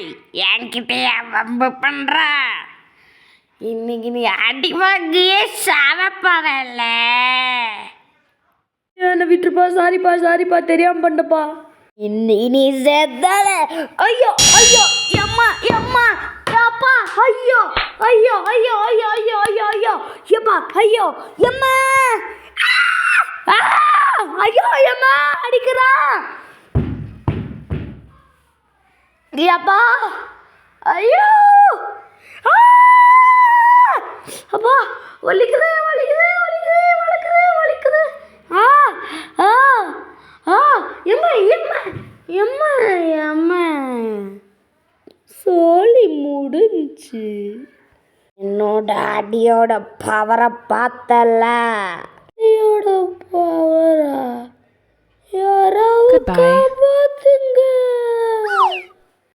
ஏய் என்கிட்டயா வம்பு பண்ற? இன்னைக்கு நீ அடி வாங்கியே சாவப்படல. என்ன விட்டுருப்பா, சாரிப்பா தெரியாம பண்ணப்பா. இன்னைக்கு நீ செத்தால. ஐயோ ஐயோ எம்மா எம்மா அப்பா ஐயோ ஐயோ ஐயோ ஐயோ ஐயோ ஐயோ ஐயோ எப்பா ஐயோ எம்மா ஐயோ எம்மா அடிக்கிறா அப்பா ஐயோ அப்பா வலிக்குது வலிக்குது வலிக்குது வலிக்குது வலிக்குது ஆ ஆ ஆ எம்மா எம்மா எம்மா எம்மா சோலி முடிஞ்சு. என்னோட அடியோட பவரை பார்த்தல. அடியோட பவரா? யாராவது